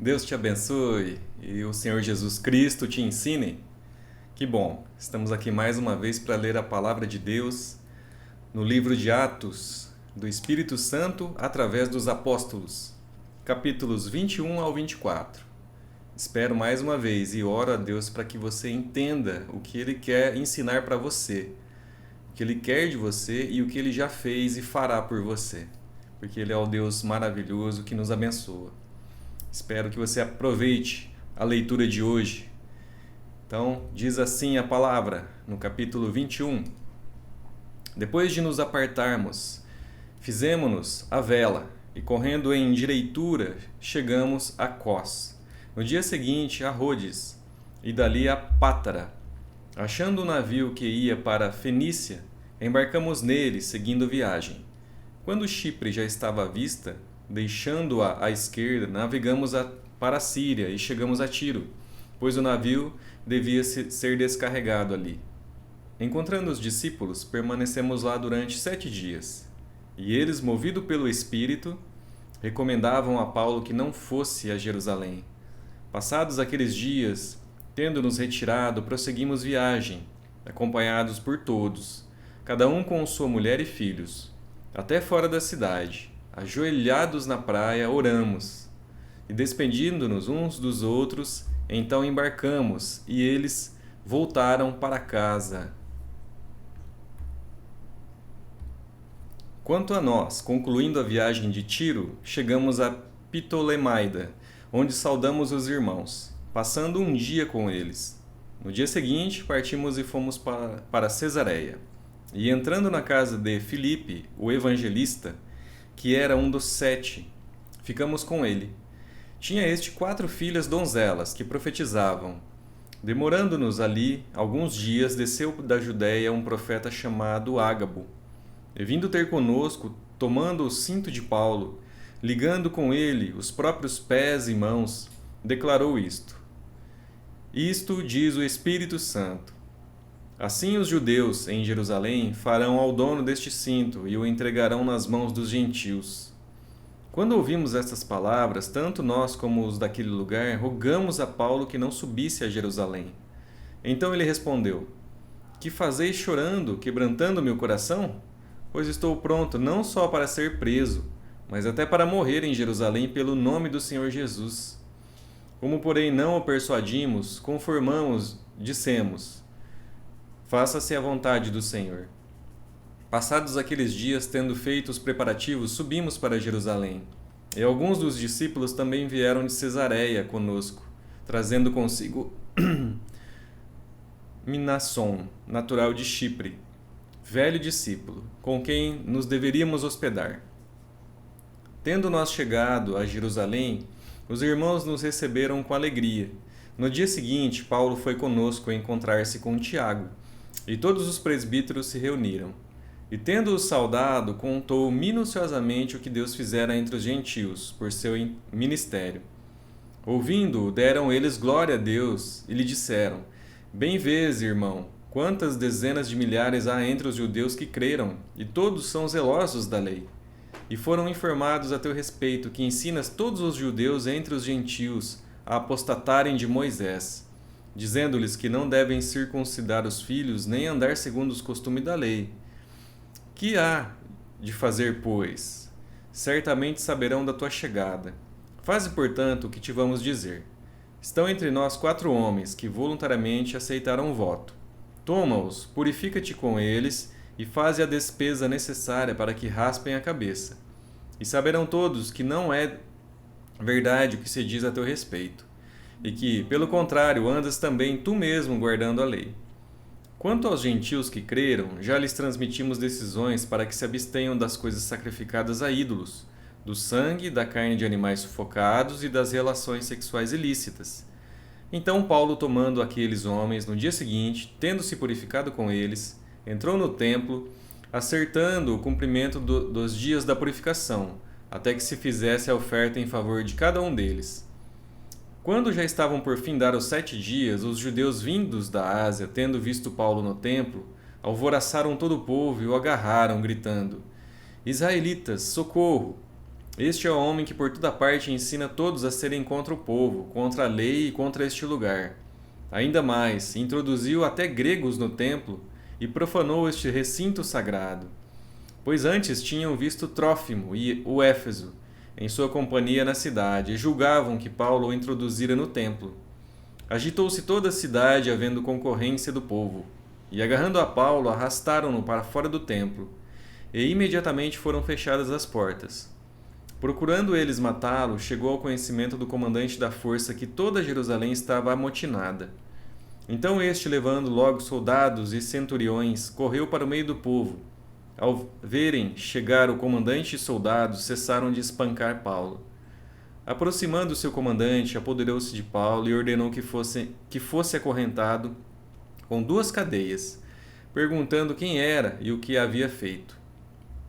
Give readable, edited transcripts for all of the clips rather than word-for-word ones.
Deus te abençoe e o Senhor Jesus Cristo te ensine. Que bom, estamos aqui mais uma vez para ler a palavra de Deus no livro de Atos do Espírito Santo através dos apóstolos, capítulos 21 ao 24. Espero mais uma vez e oro a Deus para que você entenda o que Ele quer ensinar para você, o que Ele quer de você e o que Ele já fez e fará por você, porque Ele é o Deus maravilhoso que nos abençoa. Espero que você aproveite a leitura de hoje. Então, diz assim a palavra, no capítulo 21. Depois de nos apartarmos, fizemo-nos à vela, e correndo em direitura, chegamos a Cós. No dia seguinte, a Rhodes, e dali a Pátara. Achando o navio que ia para Fenícia, embarcamos nele, seguindo viagem. Quando Chipre já estava à vista, deixando-a à esquerda, navegamos para a Síria e chegamos a Tiro, pois o navio devia ser descarregado ali. Encontrando os discípulos, permanecemos lá durante 7 dias. E eles, movidos pelo Espírito, recomendavam a Paulo que não fosse a Jerusalém. Passados aqueles dias, tendo-nos retirado, prosseguimos viagem, acompanhados por todos, cada um com sua mulher e filhos, até fora da cidade. Ajoelhados na praia, oramos, e despedindo-nos uns dos outros, então embarcamos, e eles voltaram para casa. Quanto a nós, concluindo a viagem de Tiro, chegamos a Ptolemaida, onde saudamos os irmãos, passando um dia com eles. No dia seguinte, partimos e fomos para Cesareia. E entrando na casa de Filipe, o evangelista, que era um dos 7, ficamos com ele. Tinha este 4 filhas donzelas, que profetizavam. Demorando-nos ali alguns dias, desceu da Judéia um profeta chamado Ágabo. E vindo ter conosco, tomando o cinto de Paulo, ligando com ele os próprios pés e mãos, declarou isto. Isto diz o Espírito Santo. Assim os judeus em Jerusalém farão ao dono deste cinto e o entregarão nas mãos dos gentios. Quando ouvimos estas palavras, tanto nós como os daquele lugar, rogamos a Paulo que não subisse a Jerusalém. Então ele respondeu: Que fazeis chorando, quebrantando meu coração? Pois estou pronto não só para ser preso, mas até para morrer em Jerusalém pelo nome do Senhor Jesus. Como, porém, não o persuadimos, conformamos, dissemos: Faça-se a vontade do Senhor. Passados aqueles dias, tendo feito os preparativos, subimos para Jerusalém. E alguns dos discípulos também vieram de Cesareia conosco, trazendo consigo Minasson, natural de Chipre, velho discípulo, com quem nos deveríamos hospedar. Tendo nós chegado a Jerusalém, os irmãos nos receberam com alegria. No dia seguinte, Paulo foi conosco encontrar-se com Tiago, e todos os presbíteros se reuniram. E tendo-o saudado, contou minuciosamente o que Deus fizera entre os gentios, por seu ministério. Ouvindo-o, deram eles glória a Deus, e lhe disseram: Bem vês, irmão, quantas dezenas de milhares há entre os judeus que creram, e todos são zelosos da lei. E foram informados a teu respeito, que ensinas todos os judeus entre os gentios a apostatarem de Moisés, dizendo-lhes que não devem circuncidar os filhos, nem andar segundo os costumes da lei. Que há de fazer, pois? Certamente saberão da tua chegada. Faze, portanto, o que te vamos dizer. Estão entre nós 4 homens que voluntariamente aceitaram o voto. Toma-os, purifica-te com eles e faze a despesa necessária para que raspem a cabeça. E saberão todos que não é verdade o que se diz a teu respeito, e que, pelo contrário, andas também tu mesmo guardando a lei. Quanto aos gentios que creram, já lhes transmitimos decisões para que se abstenham das coisas sacrificadas a ídolos, do sangue, da carne de animais sufocados e das relações sexuais ilícitas. Então Paulo, tomando aqueles homens, no dia seguinte, tendo-se purificado com eles, entrou no templo, acertando o cumprimento dos dias da purificação, até que se fizesse a oferta em favor de cada um deles. Quando já estavam por findar os 7 dias, os judeus vindos da Ásia, tendo visto Paulo no templo, alvoroçaram todo o povo e o agarraram, gritando: Israelitas, socorro! Este é o homem que por toda parte ensina todos a serem contra o povo, contra a lei e contra este lugar. Ainda mais, introduziu até gregos no templo e profanou este recinto sagrado. Pois antes tinham visto Trófimo e o Éfeso em sua companhia na cidade e julgavam que Paulo o introduzira no templo. Agitou-se toda a cidade, havendo concorrência do povo, e agarrando a Paulo, arrastaram-no para fora do templo, e imediatamente foram fechadas as portas. Procurando eles matá-lo, chegou ao conhecimento do comandante da força que toda Jerusalém estava amotinada. Então este, levando logo soldados e centuriões, correu para o meio do povo. Ao verem chegar o comandante e soldados, cessaram de espancar Paulo. Aproximando-se o comandante, apoderou-se de Paulo e ordenou que fosse acorrentado com 2 cadeias, perguntando quem era e o que havia feito.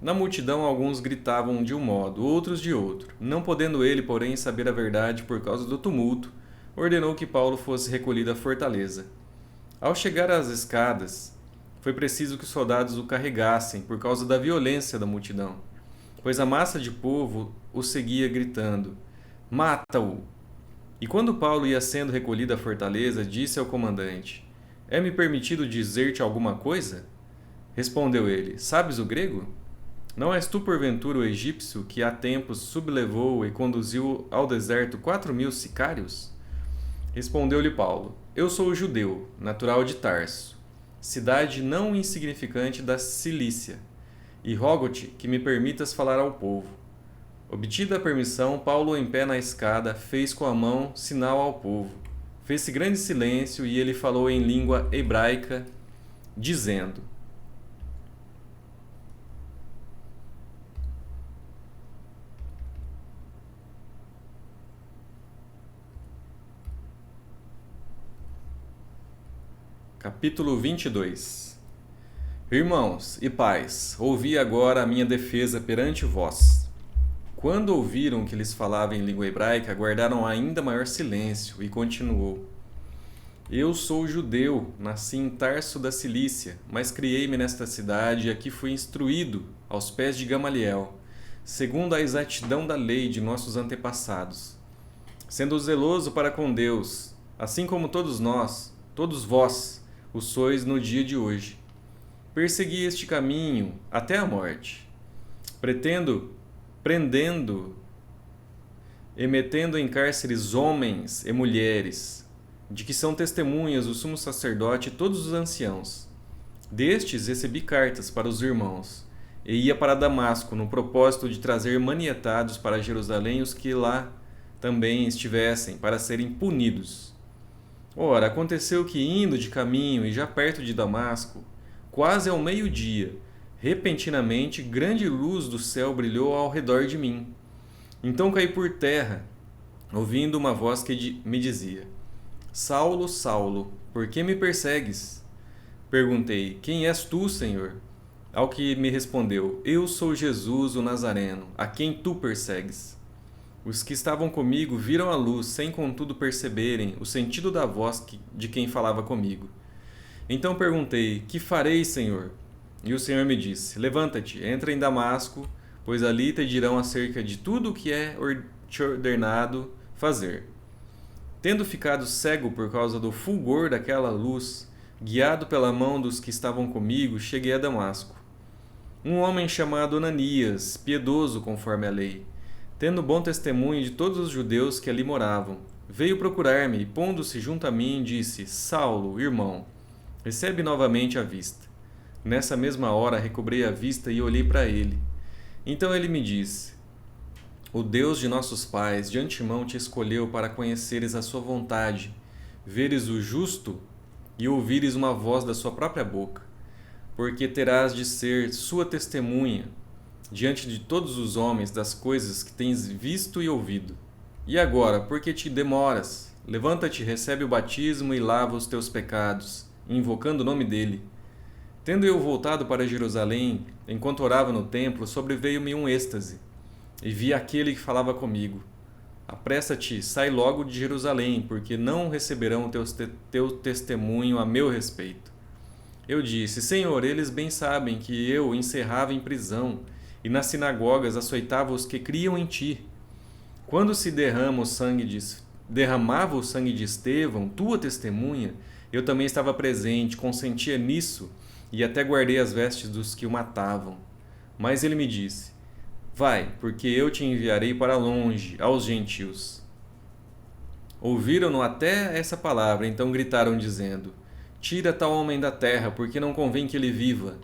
Na multidão, alguns gritavam de um modo, outros de outro. Não podendo ele, porém, saber a verdade por causa do tumulto, ordenou que Paulo fosse recolhido à fortaleza. Ao chegar às escadas, foi preciso que os soldados o carregassem por causa da violência da multidão, pois a massa de povo o seguia gritando: "Mata-o!" E quando Paulo ia sendo recolhido à fortaleza, disse ao comandante: "É-me permitido dizer-te alguma coisa?" Respondeu ele: "Sabes o grego? Não és tu porventura o egípcio que há tempos sublevou e conduziu ao deserto 4.000 sicários?" Respondeu-lhe Paulo: "Eu sou judeu, natural de Tarso, cidade não insignificante da Cilícia, e rogo-te que me permitas falar ao povo." Obtida a permissão, Paulo, em pé na escada, fez com a mão sinal ao povo. Fez-se grande silêncio e ele falou em língua hebraica, dizendo: Capítulo 22. Irmãos e pais, ouvi agora a minha defesa perante vós. Quando ouviram que lhes falava em língua hebraica, guardaram ainda maior silêncio, e continuou: "Eu sou judeu, nasci em Tarso da Cilícia, mas criei-me nesta cidade e aqui fui instruído aos pés de Gamaliel, segundo a exatidão da lei de nossos antepassados, sendo zeloso para com Deus, assim como todos nós, todos vós, o sois no dia de hoje. Persegui este caminho até a morte, prendendo e metendo em cárceres homens e mulheres, de que são testemunhas o sumo sacerdote e todos os anciãos. Destes recebi cartas para os irmãos, e ia para Damasco, no propósito de trazer manietados para Jerusalém os que lá também estivessem, para serem punidos. Ora, aconteceu que, indo de caminho e já perto de Damasco, quase ao meio-dia, repentinamente grande luz do céu brilhou ao redor de mim. Então caí por terra, ouvindo uma voz que me dizia: "Saulo, Saulo, por que me persegues?" Perguntei: "Quem és tu, Senhor?" Ao que me respondeu: "Eu sou Jesus, o Nazareno, a quem tu persegues." Os que estavam comigo viram a luz, sem contudo perceberem o sentido da voz de quem falava comigo. Então perguntei: "Que farei, Senhor?" E o Senhor me disse: "Levanta-te, entra em Damasco, pois ali te dirão acerca de tudo o que te ordenado fazer." Tendo ficado cego por causa do fulgor daquela luz, guiado pela mão dos que estavam comigo, cheguei a Damasco. Um homem chamado Ananias, piedoso conforme a lei, tendo bom testemunho de todos os judeus que ali moravam, veio procurar-me e, pondo-se junto a mim, disse: "Saulo, irmão, recebe novamente a vista." Nessa mesma hora recobrei a vista e olhei para ele. Então ele me disse: "O Deus de nossos pais de antemão te escolheu para conheceres a sua vontade, veres o justo e ouvires uma voz da sua própria boca, porque terás de ser sua testemunha diante de todos os homens das coisas que tens visto e ouvido. E agora, por que te demoras? Levanta-te, recebe o batismo e lava os teus pecados, invocando o nome dele." Tendo eu voltado para Jerusalém, enquanto orava no templo, sobreveio-me um êxtase, e vi aquele que falava comigo: "Apressa-te, sai logo de Jerusalém, porque não receberão teu testemunho a meu respeito." Eu disse: "Senhor, eles bem sabem que eu encerrava em prisão, e e nas sinagogas açoitava os que criam em ti. Quando se derramava o sangue de Estevão, tua testemunha, eu também estava presente, consentia nisso e até guardei as vestes dos que o matavam. Mas ele me disse: vai, porque eu te enviarei para longe, aos gentios. Ouviram-no até essa palavra, então gritaram, dizendo: tira tal homem da terra, porque não convém que ele viva.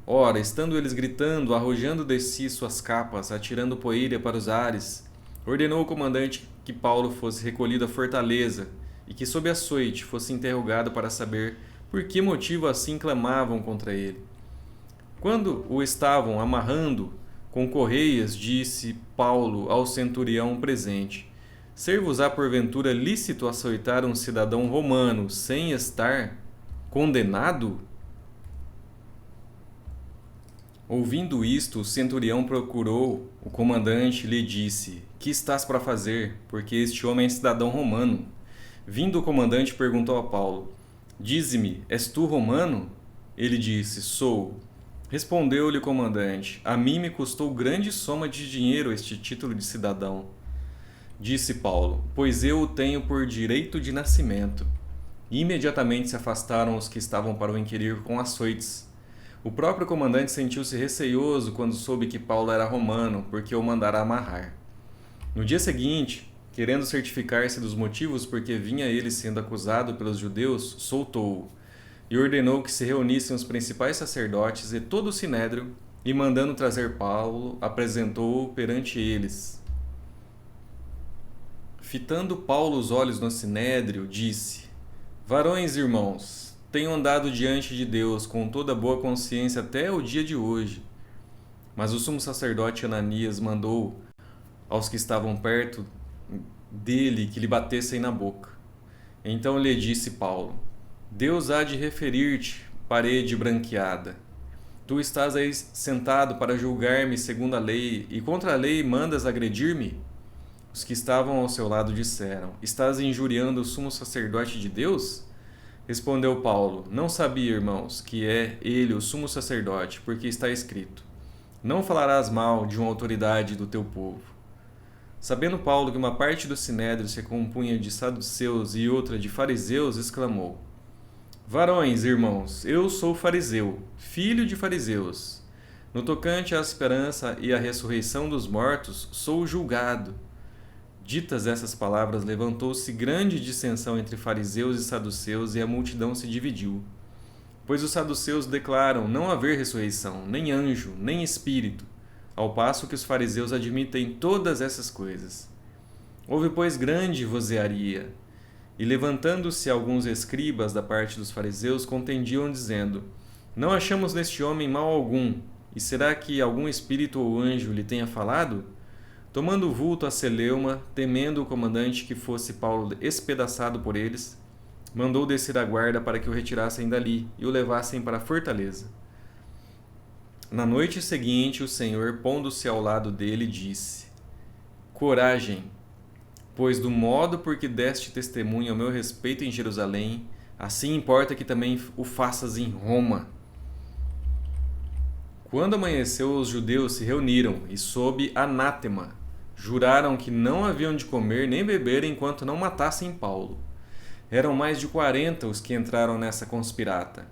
Ora, estando eles gritando, arrojando de si suas capas, atirando poeira para os ares, ordenou o comandante que Paulo fosse recolhido à fortaleza e que, sob açoite, fosse interrogado para saber por que motivo assim clamavam contra ele. Quando o estavam amarrando com correias, disse Paulo ao centurião presente: ser-vos-á porventura lícito açoitar um cidadão romano sem estar condenado? Ouvindo isto, o centurião procurou o comandante e lhe disse: que estás para fazer? Porque este homem é cidadão romano. Vindo o comandante, perguntou a Paulo: dize-me, és tu romano? Ele disse: sou. Respondeu-lhe o comandante: a mim me custou grande soma de dinheiro este título de cidadão. Disse Paulo: pois eu o tenho por direito de nascimento. E imediatamente se afastaram os que estavam para o inquirir com açoites. O próprio comandante sentiu-se receioso quando soube que Paulo era romano, porque o mandara amarrar. No dia seguinte, querendo certificar-se dos motivos por que vinha ele sendo acusado pelos judeus, soltou-o e ordenou que se reunissem os principais sacerdotes e todo o sinédrio, e mandando trazer Paulo, apresentou-o perante eles. Fitando Paulo os olhos no sinédrio, disse: varões irmãos, tenho andado diante de Deus com toda boa consciência até o dia de hoje. Mas o sumo sacerdote Ananias mandou aos que estavam perto dele que lhe batessem na boca. Então lhe disse Paulo: Deus há de referir-te, parede branqueada. Tu estás aí sentado para julgar-me segundo a lei, e contra a lei mandas agredir-me? Os que estavam ao seu lado disseram: estás injuriando o sumo sacerdote de Deus? Respondeu Paulo: não sabia, irmãos, que é ele o sumo sacerdote, porque está escrito: não falarás mal de uma autoridade do teu povo. Sabendo Paulo que uma parte do sinédrio se compunha de saduceus e outra de fariseus, exclamou: varões, irmãos, eu sou fariseu, filho de fariseus. No tocante à esperança e à ressurreição dos mortos, sou julgado. Ditas essas palavras, levantou-se grande dissensão entre fariseus e saduceus, e a multidão se dividiu. Pois os saduceus declaram não haver ressurreição, nem anjo, nem espírito, ao passo que os fariseus admitem todas essas coisas. Houve, pois, grande vozearia, e levantando-se alguns escribas da parte dos fariseus, contendiam, dizendo: não achamos neste homem mal algum, e será que algum espírito ou anjo lhe tenha falado? Tomando o vulto a celeuma, temendo o comandante que fosse Paulo espedaçado por eles, mandou descer a guarda para que o retirassem dali e o levassem para a fortaleza. Na noite seguinte, o Senhor, pondo-se ao lado dele, disse: coragem, pois do modo por que deste testemunho ao meu respeito em Jerusalém, assim importa que também o faças em Roma. Quando amanheceu, os judeus se reuniram e, sob anátema, juraram que não haviam de comer nem beber enquanto não matassem Paulo. Eram mais de 40 os que entraram nessa conspirata.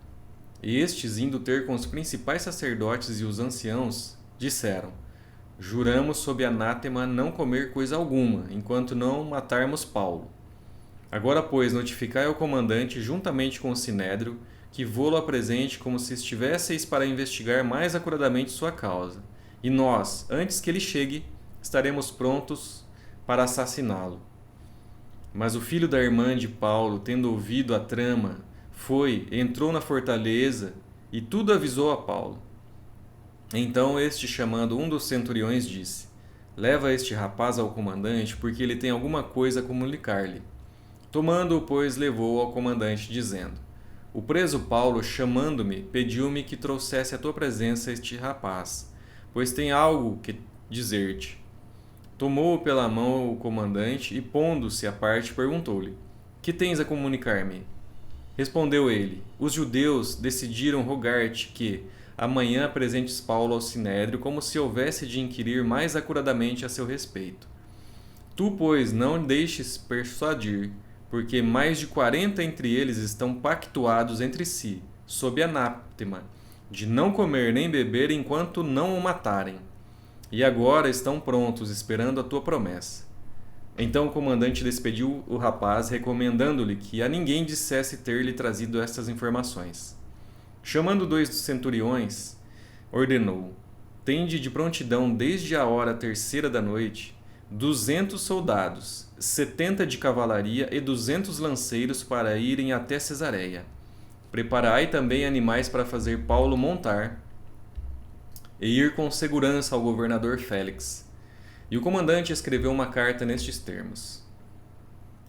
E estes, indo ter com os principais sacerdotes e os anciãos, disseram: juramos sob anátema não comer coisa alguma, enquanto não matarmos Paulo. Agora, pois, notificai ao comandante, juntamente com o sinédrio, que vô-lo apresente como se estivesseis para investigar mais acuradamente sua causa. E nós, antes que ele chegue, estaremos prontos para assassiná-lo. Mas o filho da irmã de Paulo, tendo ouvido a trama, entrou na fortaleza e tudo avisou a Paulo. Então este, chamando um dos centuriões, disse: leva este rapaz ao comandante, porque ele tem alguma coisa a comunicar-lhe. Tomando-o, pois, levou ao comandante, dizendo: o preso Paulo, chamando-me, pediu-me que trouxesse à tua presença este rapaz, pois tem algo que dizer-te. Tomou-o pela mão o comandante e, pondo-se à parte, perguntou-lhe: que tens a comunicar-me? Respondeu ele: os judeus decidiram rogar-te que, amanhã apresentes Paulo ao sinédrio, como se houvesse de inquirir mais acuradamente a seu respeito. Tu, pois, não deixes persuadir, porque mais de 40 entre eles estão pactuados entre si, sob anátema, de não comer nem beber enquanto não o matarem. E agora estão prontos, esperando a tua promessa. Então o comandante despediu o rapaz, recomendando-lhe que a ninguém dissesse ter-lhe trazido estas informações. Chamando 2 dos centuriões, ordenou: tende de prontidão desde a hora terceira da noite 200 soldados, 70 de cavalaria e 200 lanceiros para irem até Cesareia. Preparai também animais para fazer Paulo montar e ir com segurança ao governador Félix. E o comandante escreveu uma carta nestes termos: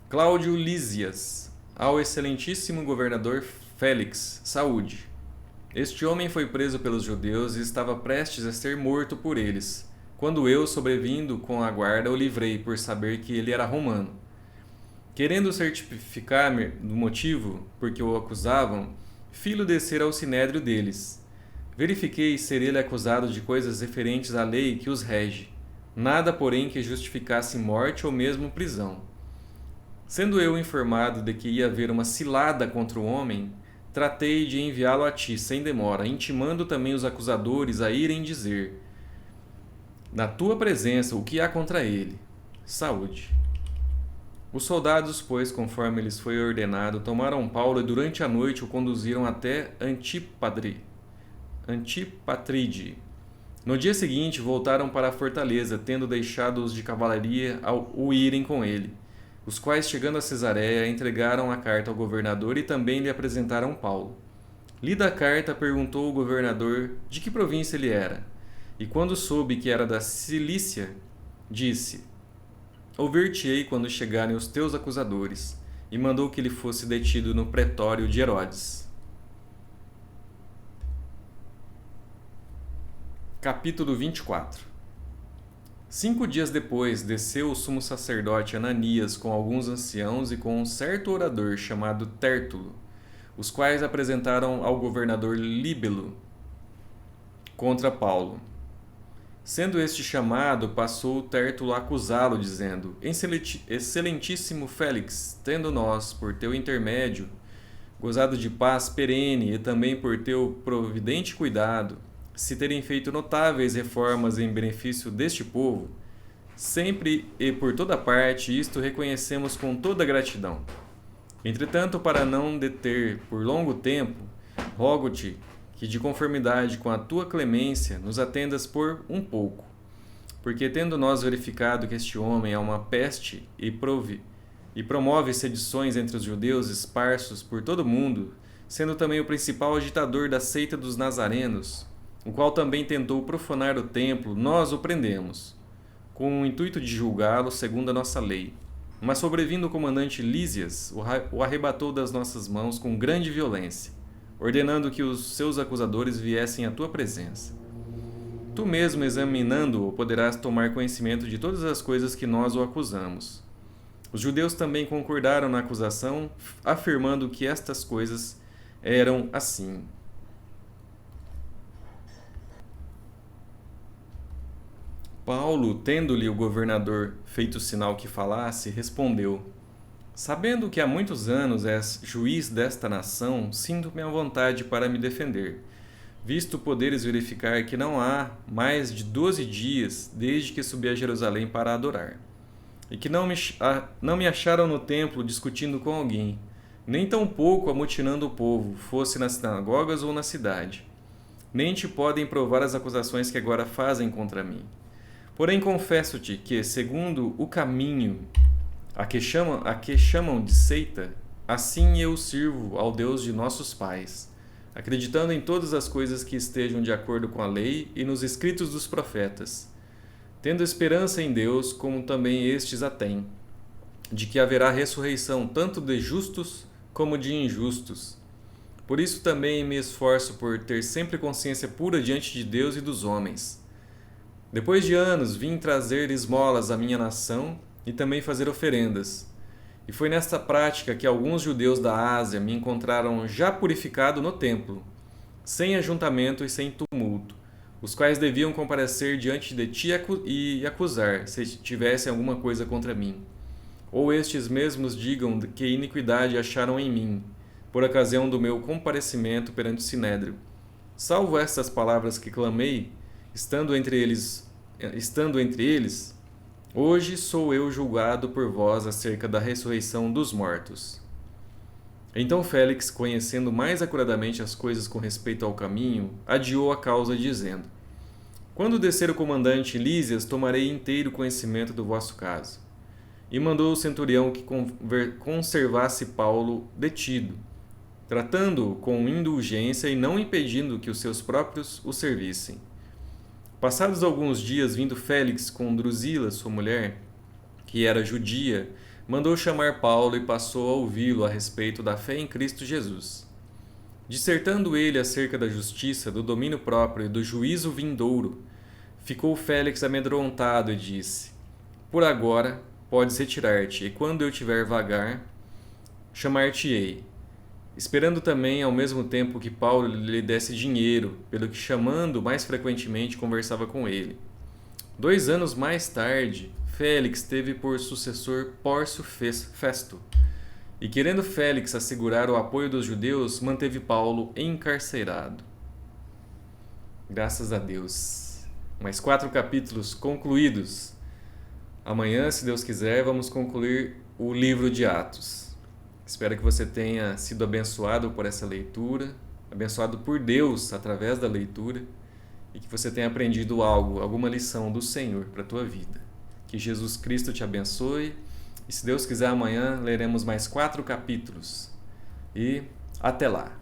Cláudio Lísias, ao excelentíssimo governador Félix, saúde. Este homem foi preso pelos judeus e estava prestes a ser morto por eles, quando eu, sobrevindo com a guarda, o livrei por saber que ele era romano. Querendo certificar-me do motivo por que o acusavam, fi-lo descer ao sinédrio deles. Verifiquei ser ele acusado de coisas referentes à lei que os rege, nada, porém, que justificasse morte ou mesmo prisão. Sendo eu informado de que ia haver uma cilada contra o homem, tratei de enviá-lo a ti sem demora, intimando também os acusadores a irem dizer, na tua presença, o que há contra ele. Saúde. Os soldados, pois, conforme lhes foi ordenado, tomaram Paulo e durante a noite o conduziram até Antipatride. No dia seguinte voltaram para a fortaleza, tendo deixado os de cavalaria o irem com ele, os quais, chegando a Cesareia, entregaram a carta ao governador e também lhe apresentaram Paulo. Lida a carta, perguntou o governador de que província ele era, e quando soube que era da Cilícia, disse: ouvir-te-ei quando chegarem os teus acusadores, e mandou que ele fosse detido no pretório de Herodes. Capítulo 24. 5 dias depois, desceu o sumo sacerdote Ananias com alguns anciãos e com um certo orador chamado Tértulo, os quais apresentaram ao governador Líbelo contra Paulo. Sendo este chamado, passou Tértulo a acusá-lo, dizendo: excelentíssimo Félix, tendo nós, por teu intermédio, gozado de paz perene e também por teu providente cuidado, se terem feito notáveis reformas em benefício deste povo, sempre e por toda parte isto reconhecemos com toda gratidão. Entretanto, para não deter por longo tempo, rogo-te que, de conformidade com a tua clemência, nos atendas por um pouco. Porque, tendo nós verificado que este homem é uma peste e promove sedições entre os judeus esparsos por todo o mundo, sendo também o principal agitador da seita dos nazarenos, o qual também tentou profanar o templo, nós o prendemos, com o intuito de julgá-lo segundo a nossa lei. Mas, sobrevindo o comandante Lísias, o arrebatou das nossas mãos com grande violência, ordenando que os seus acusadores viessem à tua presença. Tu mesmo, examinando-o, poderás tomar conhecimento de todas as coisas que nós o acusamos. Os judeus também concordaram na acusação, afirmando que estas coisas eram assim. Paulo, tendo-lhe o governador feito sinal que falasse, respondeu: sabendo que há muitos anos és juiz desta nação, sinto-me à vontade para me defender, visto poderes verificar que não há mais de 12 dias desde que subi a Jerusalém para adorar, e que não me acharam no templo discutindo com alguém, nem tampouco amotinando o povo, fosse nas sinagogas ou na cidade. Nem te podem provar as acusações que agora fazem contra mim. Porém, confesso-te que, segundo o caminho a que chamam de seita, assim eu sirvo ao Deus de nossos pais, acreditando em todas as coisas que estejam de acordo com a lei e nos escritos dos profetas, tendo esperança em Deus, como também estes a têm, de que haverá ressurreição tanto de justos como de injustos. Por isso também me esforço por ter sempre consciência pura diante de Deus e dos homens. Depois de anos, vim trazer esmolas à minha nação e também fazer oferendas. E foi nesta prática que alguns judeus da Ásia me encontraram já purificado no templo, sem ajuntamento e sem tumulto, os quais deviam comparecer diante de ti e acusar, se tivessem alguma coisa contra mim. Ou estes mesmos digam que iniquidade acharam em mim, por ocasião do meu comparecimento perante o Sinédrio. Salvo estas palavras que clamei, estando entre eles, hoje sou eu julgado por vós acerca da ressurreição dos mortos. Então Félix, conhecendo mais acuradamente as coisas com respeito ao caminho, adiou a causa, dizendo: Quando descer o comandante Lísias, tomarei inteiro conhecimento do vosso caso. E mandou o centurião que conservasse Paulo detido, tratando-o com indulgência e não impedindo que os seus próprios o servissem. Passados alguns dias, vindo Félix com Drusila, sua mulher, que era judia, mandou chamar Paulo e passou a ouvi-lo a respeito da fé em Cristo Jesus. Dissertando ele acerca da justiça, do domínio próprio e do juízo vindouro, ficou Félix amedrontado e disse: Por agora podes retirar-te, e quando eu tiver vagar, chamar-te-ei. Esperando também ao mesmo tempo que Paulo lhe desse dinheiro, pelo que chamando mais frequentemente conversava com ele. 2 anos mais tarde, Félix teve por sucessor Pórcio Festo, e querendo Félix assegurar o apoio dos judeus, manteve Paulo encarcerado. Graças a Deus. Mais 4 capítulos concluídos. Amanhã, se Deus quiser, vamos concluir o livro de Atos. Espero que você tenha sido abençoado por essa leitura, abençoado por Deus através da leitura, e que você tenha aprendido algo, alguma lição do Senhor para a tua vida. Que Jesus Cristo te abençoe, e se Deus quiser, amanhã leremos mais 4 capítulos. E até lá!